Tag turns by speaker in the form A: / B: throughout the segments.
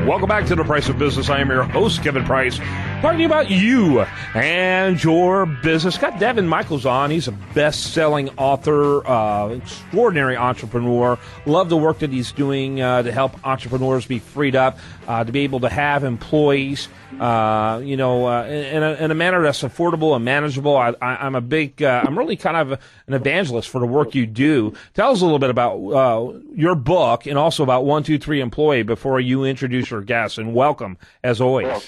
A: Welcome back to The Price of Business. I am your host, Kevin Price, talking about you and your business. Got Daven Michaels on. He's a best-selling author, extraordinary entrepreneur. Love the work that he's doing to help entrepreneurs be freed up, to be able to have employees, in a manner that's affordable and manageable. I'm really kind of an evangelist for the work you do. Tell us a little bit about your book and also about 123 Employee before you introduce your guests. And welcome, as always.
B: Well,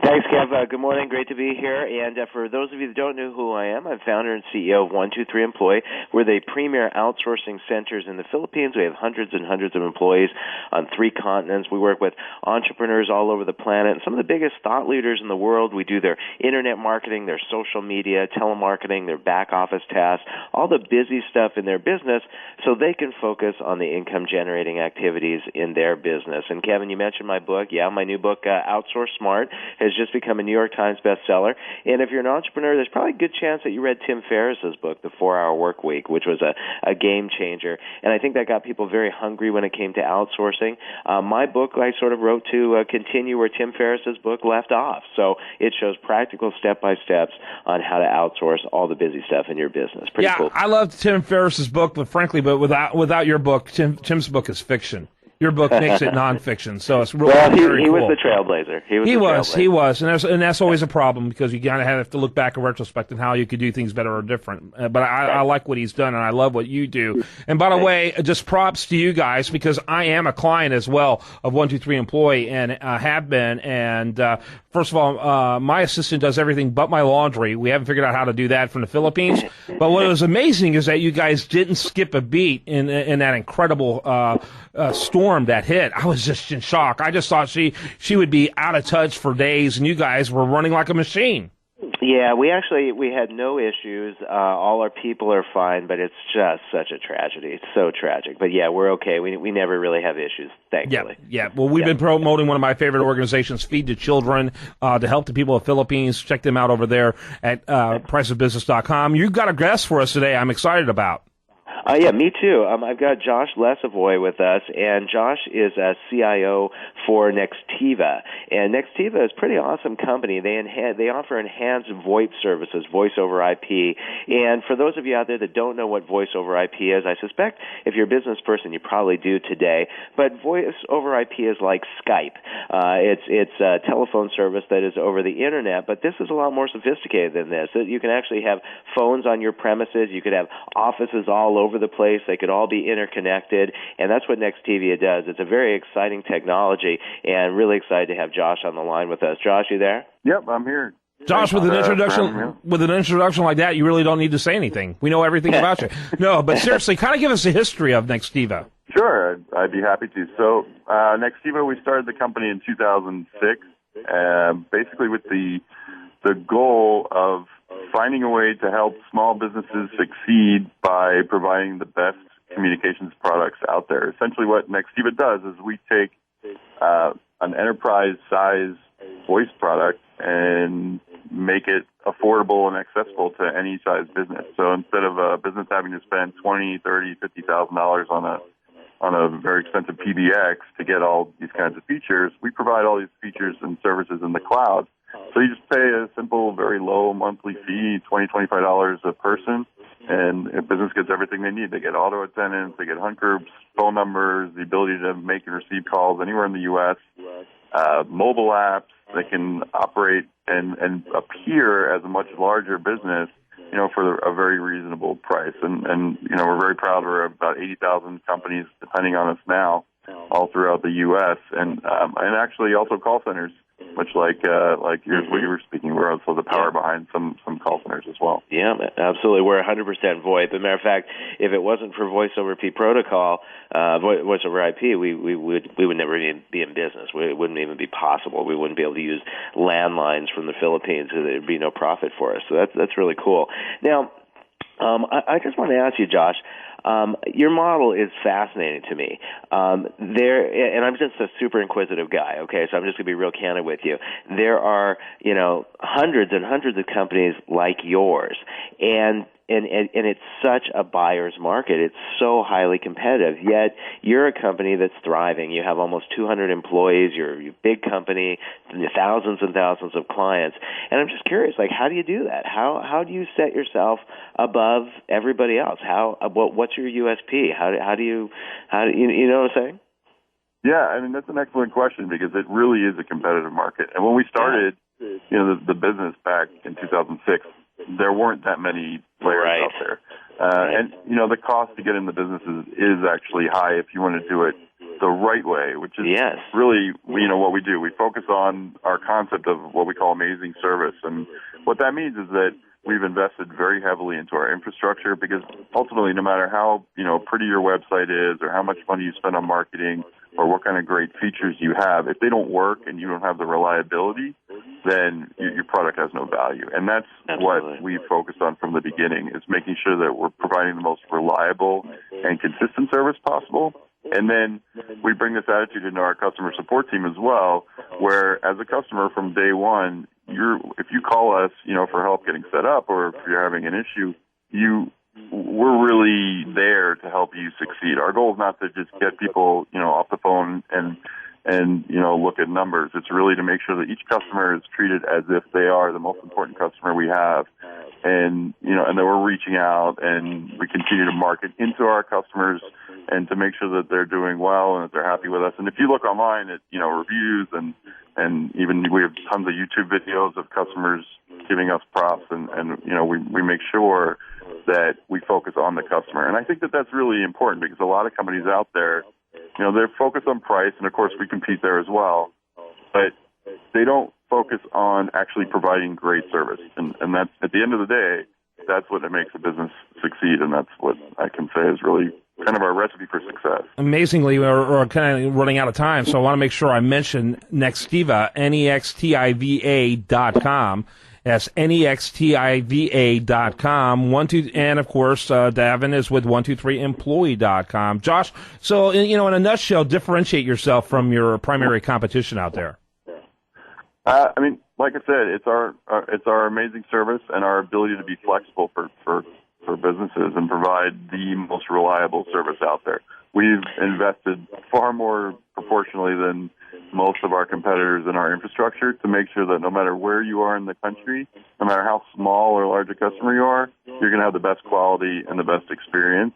B: thanks, Kev. Good morning. Great to be here. And for those of you that don't know who I am, I'm founder and CEO of 123 Employee. We're the premier outsourcing centers in the Philippines. We have hundreds and hundreds of employees on 3 continents. We work with entrepreneurs all over the planet and some of the biggest thought leaders in the world. We do their internet marketing, their social media, telemarketing, their back office tasks, all the busy stuff in their business so they can focus on the income-generating activities in their business. And, Kevin, you mentioned my book. Yeah, my new book, Outsource Smart, has just become a New York Times bestseller. And if you're an entrepreneur, there's probably a good chance that you read Tim Ferriss's book, The 4-Hour Work Week, which was a game changer. And I think that got people very hungry when it came to outsourcing. My book, I sort of wrote to continue where Tim Ferriss's book left off. So it shows practical step-by-steps on how to outsource all the busy stuff in your business. Pretty cool.
A: I love Tim Ferriss's book, but frankly, without your book, Tim's book is fiction. Your book makes it nonfiction, so it's really very cool.
B: He was the trailblazer.
A: He was, and that's always a problem because you kind of have to look back in retrospect and how you could do things better or different. But I like what he's done, and I love what you do. And by the way, just props to you guys because I am a client as well of 123 Employee and have been. And first of all, my assistant does everything but my laundry. We haven't figured out how to do that from the Philippines. But what was amazing is that you guys didn't skip a beat in that incredible storm that hit. I was just in shock. I just thought she would be out of touch for days, and you guys were running like a machine.
B: Yeah, we had no issues. All our people are fine, but it's just such a tragedy. It's so tragic. But yeah, we're okay. We never really have issues, thankfully.
A: Yeah. Well, we've been promoting one of my favorite organizations, Feed the Children, to help the people of the Philippines. Check them out over there at priceofbusiness.com. You've got a guest for us today I'm excited about.
B: Yeah, me too. I've got Josh Lesavoy with us, and Josh is a CIO for Nextiva. And Nextiva is a pretty awesome company. They offer enhanced VoIP services, voice over IP. And for those of you out there that don't know what voice over IP is, I suspect if you're a business person, you probably do today. But voice over IP is like Skype. It's a telephone service that is over the internet, but this is a lot more sophisticated than this. You can actually have phones on your premises. You could have offices all over the place. They could all be interconnected, and that's what Nextiva does. It's a very exciting technology, and really excited to have Josh on the line with us. Josh, you there?
C: Yep, I'm here.
A: Josh, with an introduction like that, you really don't need to say anything. We know everything about you. No, but seriously, kind of give us a history of Nextiva.
C: Sure, I'd be happy to. So, Nextiva, we started the company in 2006, basically with the goal of finding a way to help small businesses succeed by providing the best communications products out there. Essentially what Nextiva does is we take an enterprise-size voice product and make it affordable and accessible to any size business. So instead of a business having to spend $20,000, $30,000, $50,000 on a very expensive PBX to get all these kinds of features, we provide all these features and services in the cloud. So you just pay a simple, very low monthly fee, $20, $25 a person, and a business gets everything they need. They get auto attendants, they get hunt groups, phone numbers, the ability to make and receive calls anywhere in the U.S., mobile apps. They can operate and appear as a much larger business, for a very reasonable price. And we're very proud we're about 80,000 companies depending on us now all throughout the U.S. and actually also call centers. Much like yours, what you were speaking, we're also the power behind some call centers as well.
B: Yeah, absolutely. We're 100% VoIP. As a matter of fact, if it wasn't for voice over IP protocol, voice over IP, we would never be in business. It wouldn't even be possible. We wouldn't be able to use landlines from the Philippines. So there'd be no profit for us. So that's really cool. Now, I just want to ask you, Josh. Your model is fascinating to me. And I'm just a super inquisitive guy, okay, so I'm just going to be real candid with you. There are, hundreds and hundreds of companies like yours, and and it's such a buyer's market. It's so highly competitive. Yet you're a company that's thriving. You have almost 200 employees. You're a big company, thousands and thousands of clients. And I'm just curious, like, how do you do that? How do you set yourself above everybody else? What's your USP? How do you know what I'm saying?
C: Yeah, I mean, that's an excellent question because it really is a competitive market. And when we started, the business back in 2006, there weren't that many players out there. And, the cost to get in the business is actually high if you want to do it the right way, which is really, what we do. We focus on our concept of what we call amazing service. And what that means is that we've invested very heavily into our infrastructure because ultimately, no matter how, pretty your website is or how much money you spend on marketing or what kind of great features you have, if they don't work and you don't have the reliability, then your product has no value. And that's what we focused on from the beginning, is making sure that we're providing the most reliable and consistent service possible. And then we bring this attitude into our customer support team as well, where as a customer from day one, if you call us, for help getting set up or if you're having an issue, we're really there to help you succeed. Our goal is not to just get people, off the phone and look at numbers. It's really to make sure that each customer is treated as if they are the most important customer we have. And, and that we're reaching out and we continue to market into our customers and to make sure that they're doing well and that they're happy with us. And if you look online at, reviews and even we have tons of YouTube videos of customers giving us props and we make sure that we focus on the customer. And I think that that's really important because a lot of companies out there, they're focused on price, and of course we compete there as well, but they don't focus on actually providing great service. And that's, at the end of the day, that's what makes a business succeed, and that's what I can say is really kind of our recipe for success.
A: Amazingly, we're kind of running out of time, so I want to make sure I mention Nextiva, NEXTIVA.com. That's NEXTIVA.com. And of course, Daven is with 123employee.com. Josh, so in a nutshell, differentiate yourself from your primary competition out there.
C: I mean, like I said, it's our amazing service and our ability to be flexible for businesses and provide the most reliable service out there. We've invested far more proportionally than most of our competitors in our infrastructure to make sure that no matter where you are in the country, no matter how small or large a customer you are, you're going to have the best quality and the best experience.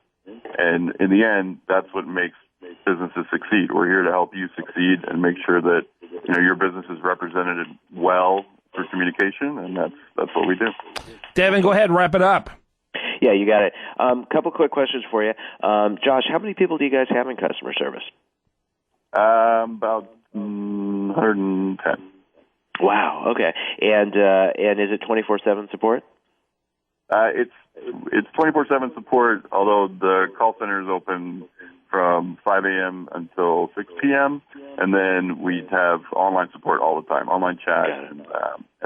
C: And in the end, that's what makes businesses succeed. We're here to help you succeed and make sure that your business is represented well through communication, and that's what we do.
A: Daven, go ahead and wrap it up.
B: Yeah, you got it. Couple quick questions for you. Josh, how many people do you guys have in customer service?
C: About 110.
B: Wow. Okay. And is it 24/7 support?
C: It's 24/7 support. Although the call center is open from 5 a.m. until 6 p.m. and then we have online support all the time, online chat and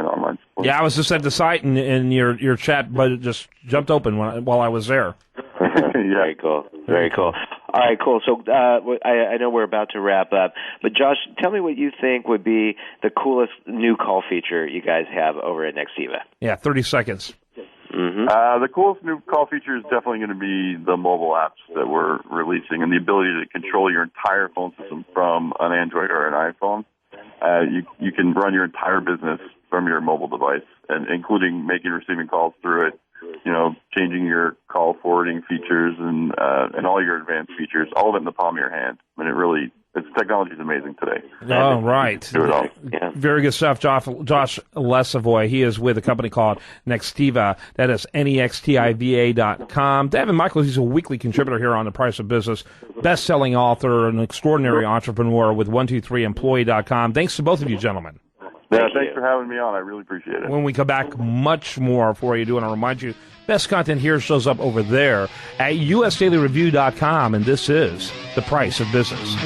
C: online support.
A: Yeah, I was just at the site and your chat button just jumped open while I was there.
B: Very cool. Very cool. All right, cool. So I know we're about to wrap up, but Josh, tell me what you think would be the coolest new call feature you guys have over at Nextiva.
A: Yeah, 30 seconds.
B: Mm-hmm.
C: The coolest new call feature is definitely going to be the mobile apps that we're releasing and the ability to control your entire phone system from an Android or an iPhone. You can run your entire business from your mobile device, and including making and receiving calls through it. Changing your call forwarding features and all your advanced features, all of it in the palm of your hand. I mean, technology is amazing today.
A: Oh, right.
C: Do it all.
A: Yeah. Very good stuff, Josh Lesavoy. He is with a company called Nextiva. That is NEXTIVA.com. Daven Michaels, he's a weekly contributor here on The Price of Business, best-selling author, an extraordinary entrepreneur with 123employee.com. Thanks to both of you, gentlemen.
C: Yeah, thanks for having me on. I really appreciate it.
A: When we come back, much more for you to do. And I'll remind you, best content here shows up over there at usdailyreview.com. And this is The Price of Business.